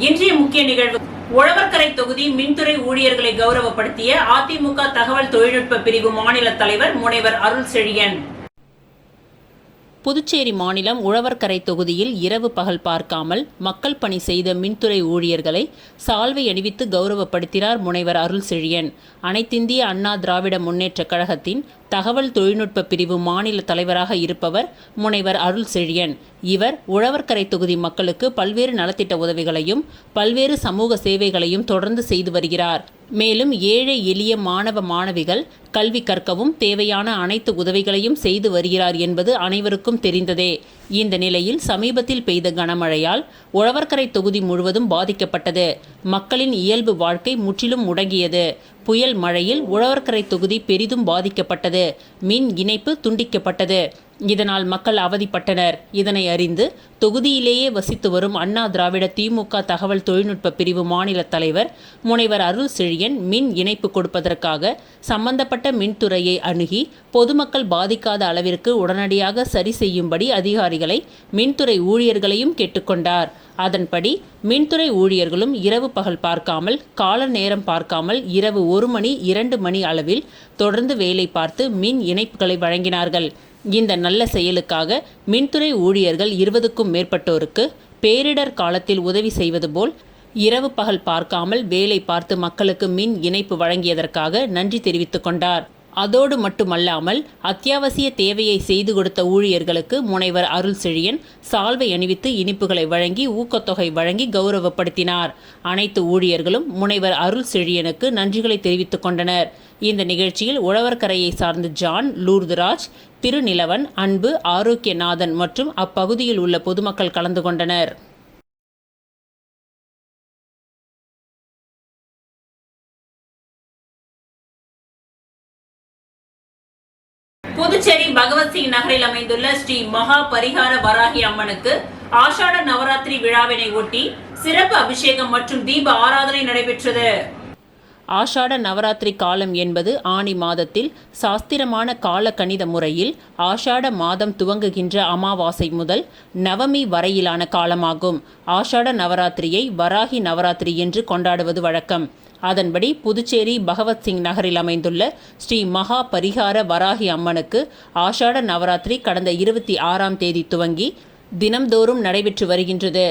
இன்றைய முக்கிய நிகழ்வு உழவர்கரை தொகுதி மின்துறை ஊழியர்களை கௌரவப்படுத்திய அதிமுக தகவல் தொழில்நுட்ப பிரிவு மாநில தலைவர் முனைவர் அருள் செழியன். புதுச்சேரி மாநிலம் உழவர்கரை தொகுதியில் இரவு பகல் பார்க்காமல் மக்கள் பணி செய்த மின்துறை ஊழியர்களை சால்வை அணிவித்து கௌரவப்படுத்தினார் முனைவர் அருள் செழியன். அனைத்திந்திய அண்ணா திராவிட முன்னேற்றக் கழகத்தின் தகவல் தொழில்நுட்ப பிரிவு மாநில தலைவராக இருப்பவர் முனைவர் அருள் செழியன். இவர் உழவர்கரை தொகுதி மக்களுக்கு பல்வேறு நலத்திட்ட உதவிகளையும் பல்வேறு சமூக சேவைகளையும் தொடர்ந்து செய்து வருகிறார். மேலும் ஏழை எளிய மாணவ மாணவிகள் கல்வி கற்கவும் தேவையான அனைத்து உதவிகளையும் செய்து வருகிறார் என்பது அனைவருக்கும் தெரிந்ததே. இந்த நிலையில் சமீபத்தில் பெய்த கனமழையால் உழவர்கரை தொகுதி முழுவதும் பாதிக்கப்பட்டது. மக்களின் இயல்பு வாழ்க்கை முற்றிலும் முடங்கியது. புயல் மழையில் உழவர்கரை தொகுதி பெரிதும் பாதிக்கப்பட்டது. மின் இணைப்பு துண்டிக்கப்பட்டது. இதனால் மக்கள் அவதிப்பட்டனர். இதனை அறிந்து தொகுதியிலேயே வசித்து வரும் அண்ணா திராவிட திமுக தகவல் தொழில்நுட்ப பிரிவு மாநில தலைவர் முனைவர் அருள் செழியன் மின் இணைப்பு கொடுப்பதற்காக சம்பந்தப்பட்ட மின்துறையை அணுகி பொதுமக்கள் பாதிக்காத அளவிற்கு உடனடியாக சரி செய்யும்படி அதிகாரிகளை மின்துறை ஊழியர்களையும் கேட்டுக்கொண்டார். அதன்படி மின்துறை ஊழியர்களும் இரவு பகல் பார்க்காமல் கால நேரம் பார்க்காமல் இரவு 1 மணி 2 மணி அளவில் தொடர்ந்து வேலை பார்த்து மின் இணைப்புகளை வழங்கினார்கள். இந்த நல்ல செயலுக்காக மின்துறை ஊழியர்கள் 20க்கும் மேற்பட்டோருக்கு பேரிடர் காலத்தில் உதவி செய்வது போல் இரவு பகல் பார்க்காமல் வேலை பார்த்து மக்களுக்கு மின் இணைப்பு வழங்கியதற்காக நன்றி தெரிவித்துக் கொண்டார். அதோடு மட்டுமல்லாமல் அத்தியாவசிய தேவையை செய்து கொடுத்த ஊழியர்களுக்கு முனைவர் அருள் செழியன் சால்வை அணிவித்து இனிப்புகளை வழங்கி ஊக்கத்தொகை வழங்கி கௌரவப்படுத்தினார். அனைத்து ஊழியர்களும் முனைவர் அருள் செழியனுக்கு நன்றிகளை தெரிவித்துக் கொண்டனர். இந்த நிகழ்ச்சியில் உழவர்கரையை சார்ந்த ஜான், லூர்துராஜ், திருநிலவன், அன்பு, ஆரோக்கியநாதன் மற்றும் அப்பகுதியில் உள்ள பொதுமக்கள் கலந்து கொண்டனர். புதுச்சேரி பகவத்சிங் நகரில் அமைந்துள்ள ஸ்ரீ மகா பரிகார வராகி அம்மனுக்கு ஆஷாட நவராத்திரி விழாவினை ஒட்டி சிறப்பு அபிஷேகம் மற்றும் தீப ஆராதனை நடைபெற்றது. ஆஷாட நவராத்திரி காலம் என்பது ஆனி மாதத்தில் சாஸ்திரமான கால கணித முறையில் ஆஷாட மாதம் துவங்குகின்ற அமாவாசை முதல் நவமி வரையிலான காலமாகும். ஆஷாட நவராத்திரியை வராகி நவராத்திரி என்று கொண்டாடுவது வழக்கம். அதன்படி புதுச்சேரி பகவத்சிங் நகரில் அமைந்துள்ள ஸ்ரீ மகா பரிகார வராகி அம்மனுக்கு ஆஷாட நவராத்திரி கடந்த 26ஆம் தேதி துவங்கி தினம்தோறும் நடைபெற்று வருகின்றது.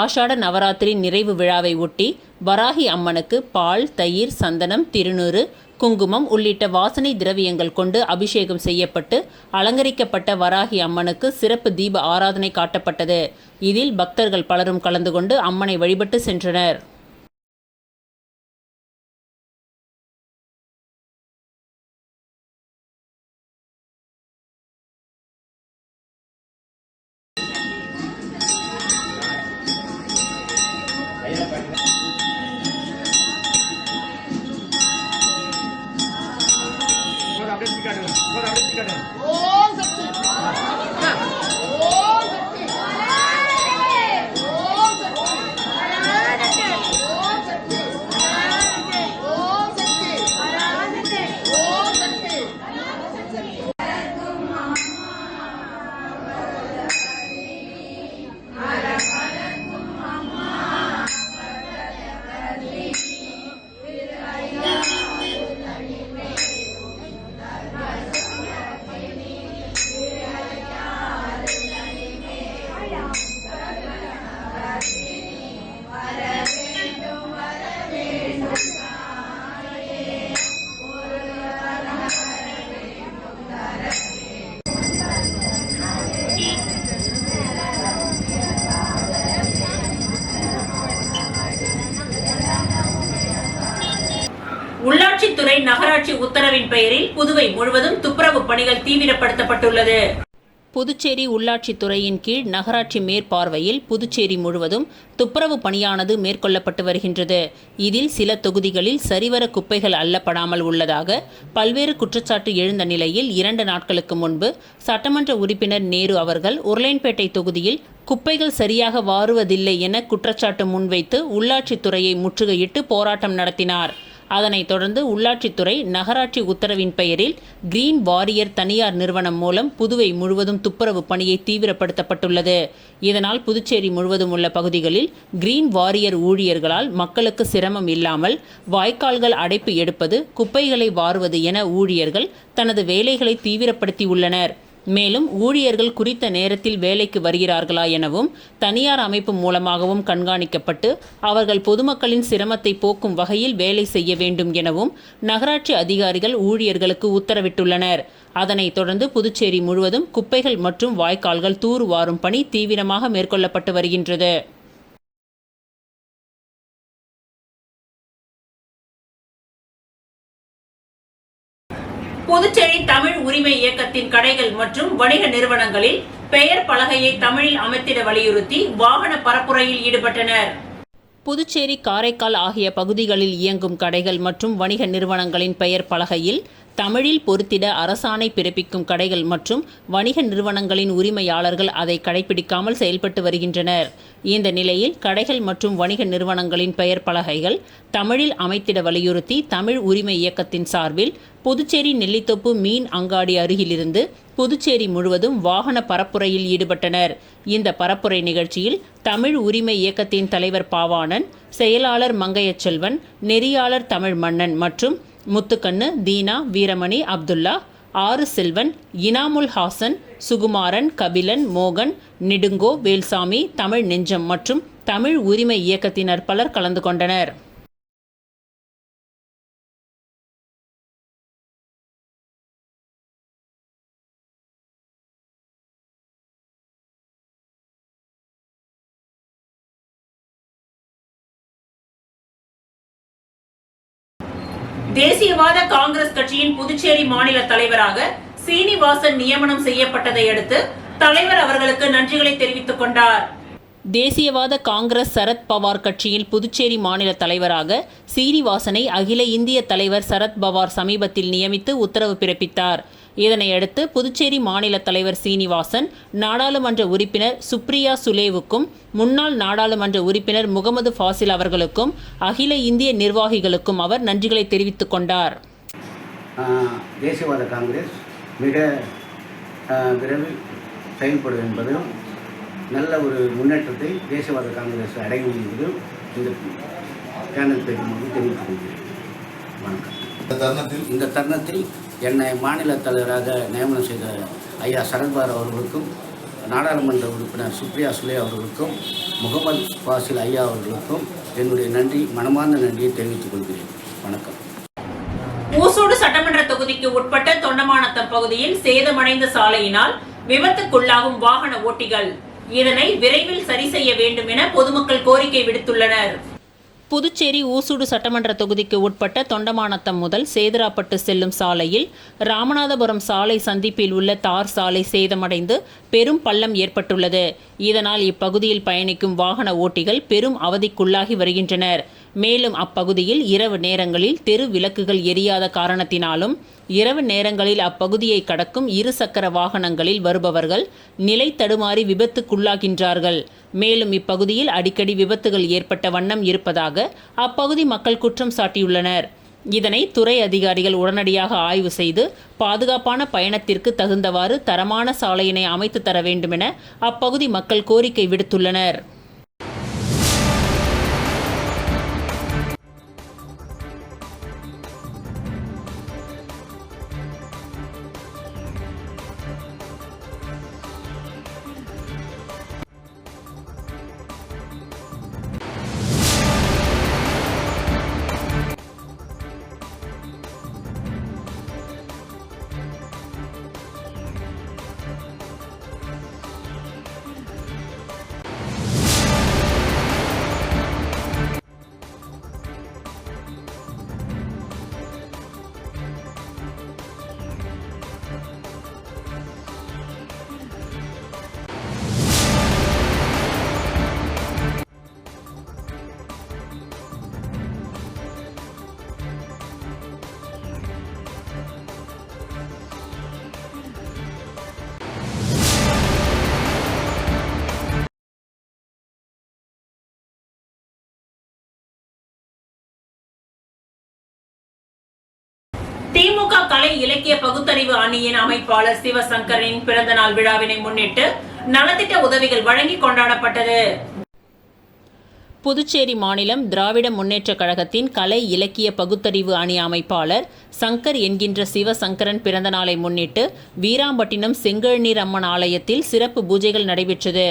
ஆஷாட நவராத்திரி நிறைவு விழாவை ஒட்டி வராகி அம்மனுக்கு பால், தயிர், சந்தனம், திருநூறு, குங்குமம் உள்ளிட்ட வாசனை திரவியங்கள் கொண்டு அபிஷேகம் செய்யப்பட்டு அலங்கரிக்கப்பட்ட வராகி அம்மனுக்கு சிறப்பு தீப ஆராதனை காட்டப்பட்டது. இதில் பக்தர்கள் பலரும் கலந்து கொண்டு அம்மனை வழிபட்டு சென்றனர். உள்ளாட்சித்துறை நகராட்சி உத்தரவின் பெயரில் புதுவை முழுவதும் துப்புரவு பணிகள் தீவிரப்படுத்தப்பட்டுள்ளது. புதுச்சேரி உள்ளாட்சித்துறையின் கீழ் நகராட்சி மேற்பார்வையில் புதுச்சேரி முழுவதும் துப்புரவு பணியானது மேற்கொள்ளப்பட்டு வருகின்றது. இதில் சில தொகுதிகளில் சரிவர குப்பைகள் அள்ளப்படாமல் உள்ளதாக பல்வேறு குற்றச்சாட்டு எழுந்த நிலையில் 2 நாட்களுக்கு முன்பு சட்டமன்ற உறுப்பினர் நேரு அவர்கள் உருளையன்பேட்டை தொகுதியில் குப்பைகள் சரியாக வாருவதில்லை என குற்றச்சாட்டு முன்வைத்து உள்ளாட்சித்துறையை முற்றுகையிட்டு போராட்டம் நடத்தினார். அதனைத் தொடர்ந்து உள்ளாட்சித்துறை நகராட்சி உத்தரவின் பெயரில் கிரீன் வாரியர் தனியார் நிறுவனம் மூலம் புதுவை முழுவதும் துப்புரவு பணியை தீவிரப்படுத்தப்பட்டுள்ளது. இதனால் புதுச்சேரி முழுவதும் உள்ள பகுதிகளில் கிரீன் வாரியர் ஊழியர்களால் மக்களுக்கு சிரமம் இல்லாமல் வாய்க்கால்கள் அடைப்பு எடுப்பது, குப்பைகளை வாருவது என ஊழியர்கள் தனது வேலைகளை தீவிரப்படுத்தியுள்ளனர். மேலும் ஊழியர்கள் குறித்த நேரத்தில் வேலைக்கு வருகிறார்களா எனவும் தனியார் அமைப்பு மூலமாகவும் கண்காணிக்கப்பட்டு அவர்கள் பொதுமக்களின் சிரமத்தை போக்கும் வகையில் வேலை செய்ய வேண்டும் எனவும் நகராட்சி அதிகாரிகள் ஊழியர்களுக்கு உத்தரவிட்டுள்ளனர். அதனைத் தொடர்ந்து புதுச்சேரி முழுவதும் குப்பைகள் மற்றும் வாய்க்கால்கள் தூர்வாரும் பணி தீவிரமாக மேற்கொள்ளப்பட்டு வருகின்றது. புதுச்சேரி தமிழ் உரிமை இயக்கத்தின் கடைகள் மற்றும் வணிக நிறுவனங்களில் பெயர் பலகையை தமிழில் அமைத்திட வலியுறுத்தி வாகன பரப்புரையில் ஈடுபட்டனர். புதுச்சேரி, காரைக்கால் ஆகிய பகுதிகளில் இயங்கும் கடைகள் மற்றும் வணிக நிறுவனங்களின் பெயர் பலகையில் தமிழில் பொருத்திட அரசாணை பிறப்பிக்கும் கடைகள் மற்றும் வணிக நிறுவனங்களின் உரிமையாளர்கள் அதை கடைபிடிக்காமல் செயல்பட்டு வருகின்றனர். இந்த நிலையில் கடைகள் மற்றும் வணிக நிறுவனங்களின் பெயர் பலகைகள் தமிழில் அமைத்திட வலியுறுத்தி தமிழ் உரிமை இயக்கத்தின் சார்பில் புதுச்சேரி நெல்லித்தோப்பு மீன் அங்காடி அருகிலிருந்து புதுச்சேரி முழுவதும் வாகன பரப்புரையில் ஈடுபட்டனர். இந்த பரப்புரை நிகழ்ச்சியில் தமிழ் உரிமை இயக்கத்தின் தலைவர் பாவாணன், செயலாளர் மங்கையச்செல்வன், நெறியாளர் தமிழ் மன்னன் மற்றும் முத்துக்கண்ணு, தீனா, வீரமணி, அப்துல்லா, ஆறு செல்வன், இனாமுல் ஹாசன், சுகுமாரன், கபிலன், மோகன், நெடுங்கோ, வேல்சாமி, தமிழ் நெஞ்சம் மற்றும் தமிழ் உரிமை இயக்கத்தினர் பலர் கலந்து கொண்டனர். தேசியவாத காங்கிரஸ் கட்சியின் புதுச்சேரி மாநில தலைவராக சீனிவாசன் நியமனம் செய்யப்பட்டதை அடுத்து தலைவர் அவர்களுக்கு நன்றிகளை தெரிவித்துக் கொண்டார். தேசியவாத காங்கிரஸ் சரத் பவார் கட்சியில் புதுச்சேரி மாநில தலைவராக சீனிவாசனை அகில இந்திய தலைவர் சரத் பவார் சமீபத்தில் நியமித்து உத்தரவு பிறப்பித்தார். இதனையடுத்து புதுச்சேரி மாநில தலைவர் சீனிவாசன் நாடாளுமன்ற உறுப்பினர் சுப்ரியா சுலேவுக்கும் முன்னாள் நாடாளுமன்ற உறுப்பினர் முகமது ஃபாசில் அவர்களுக்கும் அகில இந்திய நிர்வாகிகளுக்கும் அவர் நன்றிகளை தெரிவித்துக் கொண்டார். தேசியவாத காங்கிரஸ் மிக விரைவில் செயல்படும் என்பதும் நல்ல ஒரு முன்னேற்றத்தை தேசியவாத காங்கிரஸ் அடையும் என்பதும் இந்த சேனல் பேசும்போது தெரிவித்துக் கொள்கிறேன். வணக்கம். இந்த தருணத்தில் என்னை மாநில தலைவராக நியமனம் செய்த ஐயா சரத்பவார் அவர்களுக்கும், நாடாளுமன்ற உறுப்பினர் சுப்ரியா சுலே அவர்களுக்கும், முகமது ஃபாசில் ஐயா அவர்களுக்கும் என்னுடைய நன்றி, மனமார்ந்த நன்றியை தெரிவித்துக் கொள்கிறேன். வணக்கம். ஊசூடு சட்டமன்ற தொகுதிக்கு உட்பட்ட தொண்டமானத்தம் பகுதியில் சேதமடைந்த சாலையினால் விபத்துக்குள்ளாகும் வாகன ஓட்டிகள் இதனை விரைவில் சரி செய்ய வேண்டும் என பொதுமக்கள் கோரிக்கை விடுத்துள்ளனர். புதுச்சேரி ஊசூடு சட்டமன்ற தொகுதிக்கு உட்பட்ட தொண்டமானத்தம் முதல் சேதராப்பட்டு செல்லும் சாலையில் ராமநாதபுரம் சாலை சந்திப்பில் உள்ள தார் சாலை சேதமடைந்து பெரும் பள்ளம் ஏற்பட்டுள்ளது. இதனால் இப்பகுதியில் பயணிக்கும் வாகன ஓட்டிகள் பெரும் அவதிக்குள்ளாகி வருகின்றனர். மேலும் அப்பகுதியில் இரவு நேரங்களில் தெரு விளக்குகள் எரியாத காரணத்தினாலும் இரவு நேரங்களில் அப்பகுதியை கடக்கும் இருசக்கர வாகனங்களில் வருபவர்கள் நிலை தடுமாறி விபத்துக்குள்ளாகின்றார்கள். மேலும் இப்பகுதியில் அடிக்கடி விபத்துகள் ஏற்பட்ட வண்ணம் இருப்பதாக அப்பகுதி மக்கள் குற்றம் சாட்டியுள்ளனர். இதனை துறை அதிகாரிகள் உடனடியாக ஆய்வு செய்து பாதுகாப்பான பயணத்திற்கு தகுந்தவாறு தரமான சாலையினை அமைத்து தர வேண்டுமென அப்பகுதி மக்கள் கோரிக்கை விடுத்துள்ளனர். கலை இலக்கிய பகுத்தறிவு அணியின் அமைப்பாளர் சிவசங்கரின் பிறந்தநாள் விழாவினை முன்னிட்டு நலத்திட்ட உதவிகள் வழங்கி கொண்டாடப்பட்டது. புதுச்சேரி மாநிலம் திராவிட முன்னேற்றக் கழகத்தின் கலை இலக்கிய பகுத்தறிவு அணி அமைப்பாளர் சங்கர் என்கின்ற சிவசங்கரன் பிறந்த நாளை முன்னிட்டு வீராம்பட்டினம் செங்கழுநீர் அம்மன் ஆலயத்தில் சிறப்பு பூஜைகள் நடைபெற்றது.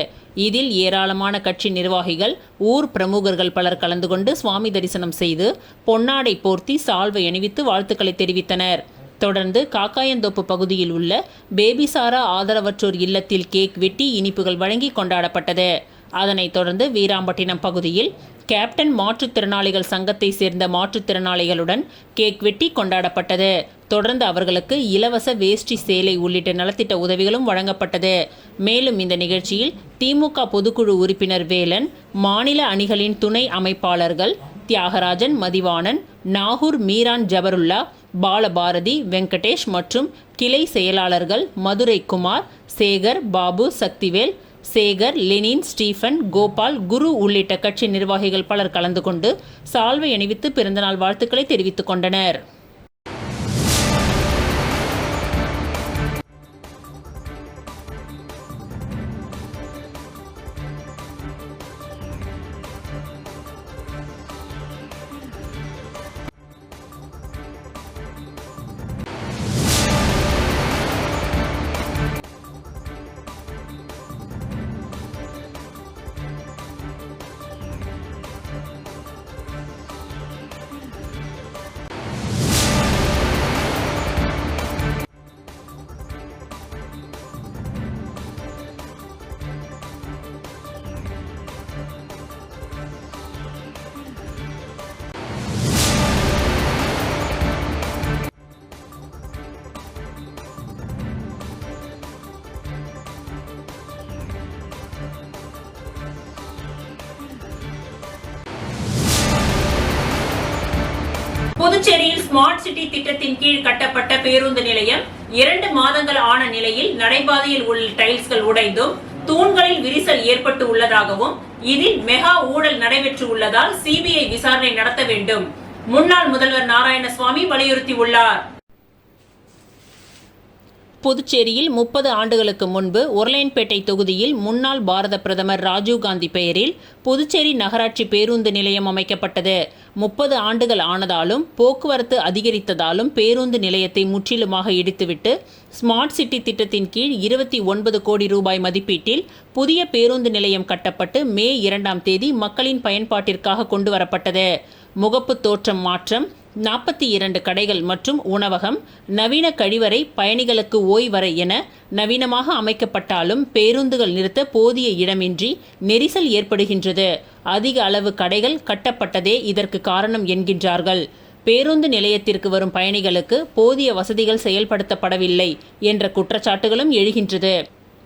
இதில் ஏராளமான கட்சி நிர்வாகிகள், ஊர் பிரமுகர்கள் பலர் கலந்து கொண்டு சுவாமி தரிசனம் செய்து பொன்னாடை போர்த்தி சால்வை அணிவித்து வாழ்த்துக்களை தெரிவித்தனர். தொடர்ந்து காக்காயந்தோப்பு பகுதியில் உள்ள பேபிசாரா ஆதரவற்றோர் இல்லத்தில் கேக் வெட்டி இனிப்புகள் வழங்கி கொண்டாடப்பட்டது. அதனைத் தொடர்ந்து வீராம்பட்டினம் பகுதியில் கேப்டன் மாற்றுத்திறனாளிகள் சங்கத்தை சேர்ந்த மாற்றுத்திறனாளிகளுடன் கேக் வெட்டி கொண்டாடப்பட்டது. தொடர்ந்து அவர்களுக்கு இலவச வேஷ்டி, சேலை உள்ளிட்ட நலத்திட்ட உதவிகளும் வழங்கப்பட்டது. மேலும் இந்த நிகழ்ச்சியில் திமுக பொதுக்குழு உறுப்பினர் வேலன், மாநில அணிகளின் துணை அமைப்பாளர்கள் தியாகராஜன், மதிவாணன், நாகூர் மீரான் ஜபருல்லா, பாலபாரதி, வெங்கடேஷ் மற்றும் கிளை செயலாளர்கள் மதுரை குமார், சேகர், பாபு, சக்திவேல், சேகர், லெனின், ஸ்டீஃபன், கோபால், குரு உள்ளிட்ட கட்சி நிர்வாகிகள் பலர் கலந்து கொண்டு சால்வை அணிவித்து பிறந்தநாள் வாழ்த்துக்களை தெரிவித்துக் கொண்டனர். புதுச்சேரியில் ஸ்மார்ட் சிட்டி திட்டத்தின் கீழ் கட்டப்பட்ட பேருந்து நிலையம் 2 மாதங்கள் ஆன நிலையில் நடைபாதையில் உள்ள டைல்ஸ்கள் உடைந்தும் தூண்களில் விரிசல் ஏற்பட்டு உள்ளதாகவும் இதில் மெகா ஊழல் நடைபெற்று உள்ளதால் சிபிஐ விசாரணை நடத்த வேண்டும் முன்னாள் முதல்வர் நாராயணசுவாமி வலியுறுத்தியுள்ளார். புதுச்சேரியில் 30 ஆண்டுகளுக்கு முன்பு உருளையன்பேட்டை தொகுதியில் முன்னாள் பாரத பிரதமர் ராஜீவ்காந்தி பெயரில் புதுச்சேரி நகராட்சி பேருந்து நிலையம் அமைக்கப்பட்டது. 30 ஆண்டுகள் ஆனதாலும் போக்குவரத்து அதிகரித்ததாலும் பேருந்து நிலையத்தை முற்றிலுமாக இடித்துவிட்டு ஸ்மார்ட் சிட்டி திட்டத்தின் கீழ் 29 கோடி ரூபாய் மதிப்பீட்டில் புதிய பேருந்து நிலையம் கட்டப்பட்டு மே 2ஆம் தேதி மக்களின் பயன்பாட்டிற்காக கொண்டு வரப்பட்டது. முகப்பு தோற்றம் மாற்றம், 42 கடைகள் மற்றும் உணவகம், நவீன கழிவறை, பயணிகளுக்கு ஓய்வறை என நவீனமாக அமைக்கப்பட்டாலும் பேருந்துகள் நிறுத்த போதிய இடமின்றி நெரிசல் ஏற்படுகின்றது. அதிக அளவு கடைகள் கட்டப்பட்டதே இதற்கு காரணம் என்கின்றார்கள். பேருந்து நிலையத்திற்கு வரும் பயணிகளுக்கு போதிய வசதிகள் செயல்படுத்தப்படவில்லை என்ற குற்றச்சாட்டுகளும் எழுகின்றது.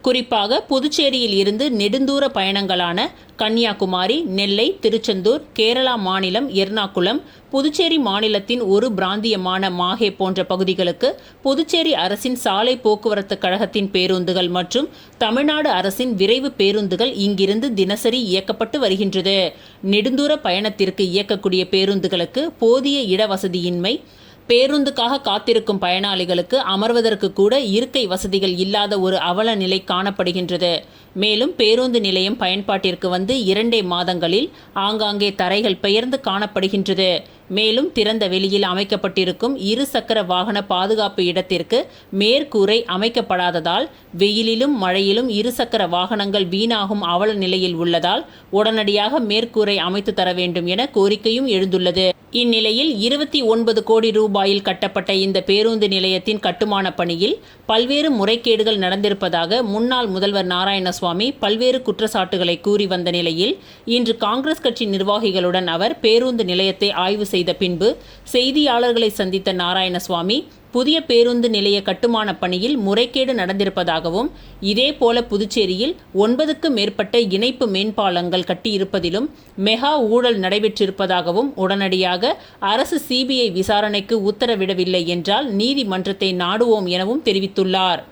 குறிப்பாக புதுச்சேரியில் இருந்து நெடுந்தூர பயணங்களான கன்னியாகுமரி, நெல்லை, திருச்செந்தூர், கேரளா மாநிலம் எர்ணாகுளம், புதுச்சேரி மாநிலத்தின் ஒரு பிராந்தியமான மாஹே போன்ற பகுதிகளுக்கு புதுச்சேரி அரசின் சாலை போக்குவரத்து கழகத்தின் பேருந்துகள் மற்றும் தமிழ்நாடு அரசின் விரைவு பேருந்துகள் இங்கிருந்து தினசரி இயக்கப்பட்டு வருகின்றது. நெடுந்தூர பயணத்திற்கு இயக்கக்கூடிய பேருந்துகளுக்கு போதிய இடவசதியின்மை, பேருந்துக்காக காத்திருக்கும் பயனாளிகளுக்கு அமர்வதற்கு கூட இருக்கை வசதிகள் இல்லாத ஒரு அவல நிலை காணப்படுகின்றது. மேலும் பேருந்து நிலையம் பயன்பாட்டிற்கு வந்து 2 மாதங்களில் ஆங்காங்கே தரைகள் பெயர்ந்து காணப்படுகின்றது. மேலும் திறந்த வெளியில் அமைக்கப்பட்டிருக்கும் 2 சக்கர வாகன பாதுகாப்பு இடத்திற்கு மேற்கூரை அமைக்கப்படாததால் வெயிலிலும் மழையிலும் 2 சக்கர வாகனங்கள் வீணாகும் அவல நிலையில் உள்ளதால் உடனடியாக மேற்கூரை அமைத்து தர வேண்டும் என கோரிக்கையும் எழுந்துள்ளது. இந்நிலையில் 29 கோடி ரூபாயில் கட்டப்பட்ட இந்த பேருந்து நிலையத்தின் கட்டுமான பணியில் பல்வேறு முறைகேடுகள் நடந்திருப்பதாக முன்னாள் முதல்வர் நாராயணசுவாமி பல்வேறு குற்றச்சாட்டுகளை கூறி வந்த நிலையில் இன்று காங்கிரஸ் கட்சி நிர்வாகிகளுடன் அவர் பேருந்து நிலையத்தை ஆய்வு செய்த பின்பு செய்தியாளர்களை சந்தித்த நாராயணசுவாமி புதிய பேருந்து நிலைய கட்டுமான பணியில் முறைகேடு நடந்திருப்பதாகவும் இதேபோல புதுச்சேரியில் 9க்கும் மேற்பட்ட இணைப்பு மேம்பாலங்கள் கட்டியிருப்பதிலும் மெகா ஊழல் நடைபெற்றிருப்பதாகவும் உடனடியாக அரசு சிபிஐ விசாரணைக்கு உத்தரவிடவில்லை என்றால் நீதிமன்றத்தை நாடுவோம் எனவும் தெரிவித்துள்ளார்.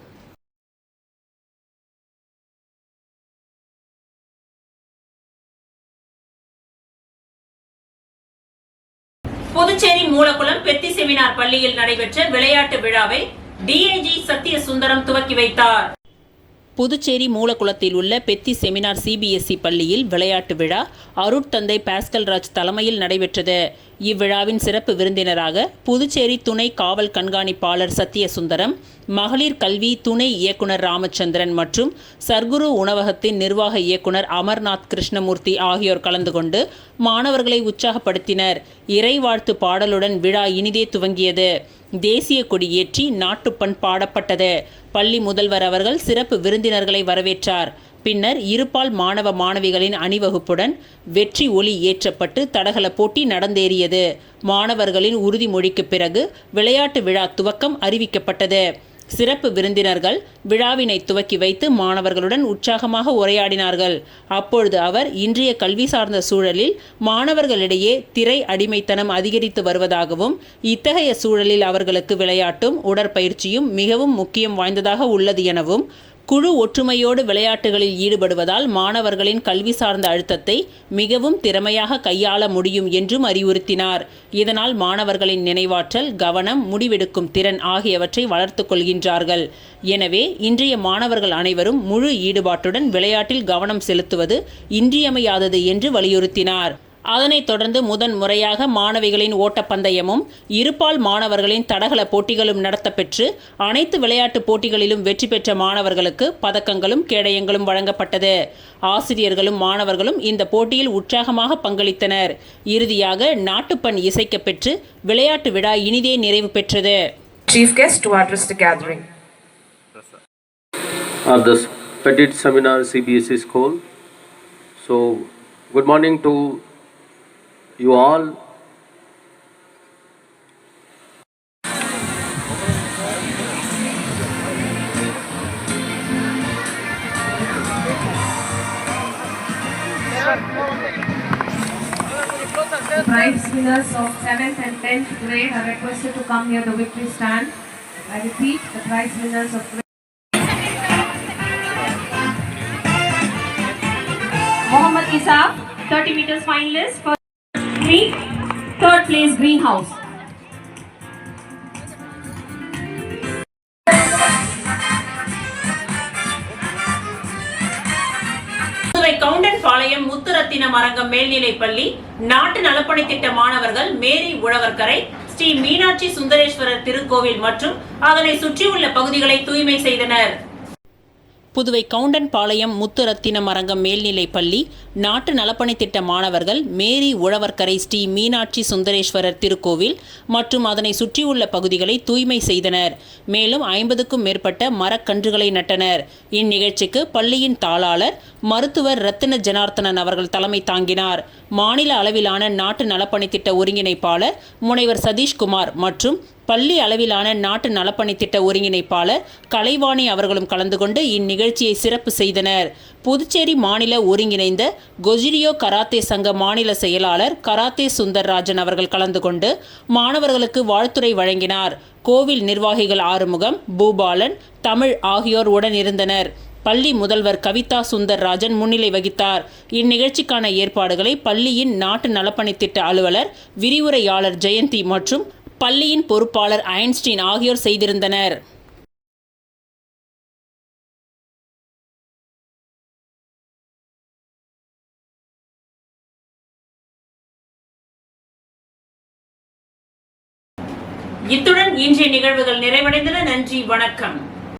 புதுச்சேரி மூலக்குளம் பெத்தி செமினார் செமினார் பள்ளியில் நடைபெற்ற விளையாட்டு விழாவை டிஐஜி சத்ய சுந்தரம் துவக்கி வைத்தார். புதுச்சேரி மூலக்குளத்தில் உள்ள பெத்தி செமினார் சிபிஎஸ்இ பள்ளியில் விளையாட்டு விழா அருட்தந்தை பாஸ்கல் ராஜ் தலைமையில் நடைபெற்றது. இவ்விழாவின் சிறப்பு விருந்தினராக புதுச்சேரி துணை காவல் கண்காணிப்பாளர் சத்யசுந்தரம், மகளிர் கல்வி துணை இயக்குனர் ராமச்சந்திரன் மற்றும் சர்க்குரு உணவகத்தின் நிர்வாக இயக்குனர் அமர்நாத் கிருஷ்ணமூர்த்தி ஆகியோர் கலந்து கொண்டு மாணவர்களை உற்சாகப்படுத்தினர். இறைவாழ்த்து பாடலுடன் விழா இனிதே துவங்கியது. தேசிய கொடி ஏற்றி நாட்டுப்பண் பாடப்பட்டது. பள்ளி முதல்வர் அவர்கள் சிறப்பு விருந்தினர்களை வரவேற்றார். பின்னர் இருபால் மாணவ மாணவிகளின் அணிவகுப்புடன் வெற்றி ஒலி ஏற்றப்பட்டு தடகள போட்டி நடந்தேறியது. மாணவர்களின் உறுதிமொழிக்கு பிறகு விளையாட்டு விழா துவக்கம் அறிவிக்கப்பட்டது. சிறப்பு விருந்தினர்கள் விழாவினை துவக்கி வைத்து மாணவர்களுடன் உற்சாகமாக உரையாடினார்கள். அப்பொழுது அவர் இன்றைய கல்வி சார்ந்த சூழலில் மாணவர்களிடையே திரை அடிமைத்தனம் அதிகரித்து வருவதாகவும், இத்தகைய சூழலில் அவர்களுக்கு விளையாட்டும் உடற்பயிற்சியும் மிகவும் முக்கியம் வாய்ந்ததாக உள்ளது எனவும், குழு ஒற்றுமையோடு விளையாட்டுகளில் ஈடுபடுவதால் மாணவர்களின் கல்வி சார்ந்த அழுத்தத்தை மிகவும் திறமையாக கையாள முடியும் என்றும் அறிவுறுத்தினார். இதனால் மாணவர்களின் நினைவாற்றல், கவனம், முடிவெடுக்கும் திறன் ஆகியவற்றை வளர்த்துக் கொள்கின்றார்கள். எனவே இன்றைய மாணவர்கள் அனைவரும் முழு ஈடுபாட்டுடன் விளையாட்டில் கவனம் செலுத்துவது இன்றியமையாதது என்று வலியுறுத்தினார். அதனைத் தொடர்ந்து முதன்முறையாக மாணவிகளின் ஓட்டப்பந்தயமும் இருபால் மாணவர்களின் தடகள போட்டிகளும் நடத்தப்பெற்று அனைத்து விளையாட்டுப் போட்டிகளிலும் வெற்றி பெற்ற மாணவர்களுக்கு பதக்கங்களும் கேடயங்களும் வழங்கப்பட்டது. ஆசிரியர்களும் மாணவர்களும் இந்த போட்டியில் உற்சாகமாக பங்களித்தனர். இறுதியாக நாட்டுப்பண் இசைக்கப்பெற்று விளையாட்டு விழா இனிதே நிறைவு பெற்றது. Chief guest to address the gathering. The Petit Seminar CBSE School. So, good morning to you all. The prize winners of 7th and 10th grade are requested to come near the victory stand. I repeat, the prize winners of Mohammad Isaf, 30 meters finalist for third place Greenhouse. Puduvai Goundanpalayam Muthurathinam அரங்கம் மேல்நிலைப் பள்ளி நாட்டு நலப்பணி திட்ட மாணவர்கள் மேரி உழவர்கரை, ஸ்ரீ மீனாட்சி சுந்தரேஸ்வரர் திருக்கோவில் மற்றும் அதனை சுற்றியுள்ள பகுதிகளை தூய்மை செய்தனர். புதுவை கவுண்டன்பாளையம் முத்துரத்தினம் அரங்கம் மேல்நிலைப் பள்ளி நாட்டு நலப்பணி திட்ட மாணவர்கள் மேரி உழவர்கரை ஸ்ரீ மீனாட்சி சுந்தரேஸ்வரர் திருக்கோவில் மற்றும் அதனை சுற்றியுள்ள பகுதிகளை தூய்மை செய்தனர். மேலும் 50க்கும் மேற்பட்ட மரக்கன்றுகளை நட்டனர். இந்நிகழ்ச்சிக்கு பள்ளியின் தாளாளர் மருத்துவர் ரத்தின ஜனார்த்தனன் அவர்கள் தலைமை தாங்கினார். மாநில அளவிலான நாட்டு நலப்பணி திட்ட ஒருங்கிணைப்பாளர் முனைவர் சதீஷ்குமார் மற்றும் பள்ளி அளவிலான நாட்டு நலப்பணி திட்ட ஒருங்கிணைப்பாளர் கலைவாணி அவர்களும் கலந்து கொண்டு இந்நிகழ்ச்சியை சிறப்பு செய்தனர். புதுச்சேரி மாநில ஒருங்கிணைந்த கொஜிரியோ கராத்தே சங்க மாநில செயலாளர் கராத்தே சுந்தர்ராஜன் அவர்கள் கலந்து கொண்டு மாணவர்களுக்கு வாழ்த்துரை வழங்கினார். கோவில் நிர்வாகிகள் ஆறுமுகம், பூபாலன், தமிழ் ஆகியோர் உடன் இருந்தனர். பள்ளி முதல்வர் கவிதா சுந்தர்ராஜன் முன்னிலை வகித்தார். இந்நிகழ்ச்சிக்கான ஏற்பாடுகளை பள்ளியின் நாட்டு நலப்பணி திட்ட அலுவலர், விரிவுரையாளர் ஜெயந்தி மற்றும் பள்ளியின் பொறுப்பாளர் ஐன்ஸ்டீன் ஆகியோர் செய்திருந்தனர். இத்துடன் இன்றைய நிகழ்வுகள் நிறைவடைந்தன. நன்றி, வணக்கம்.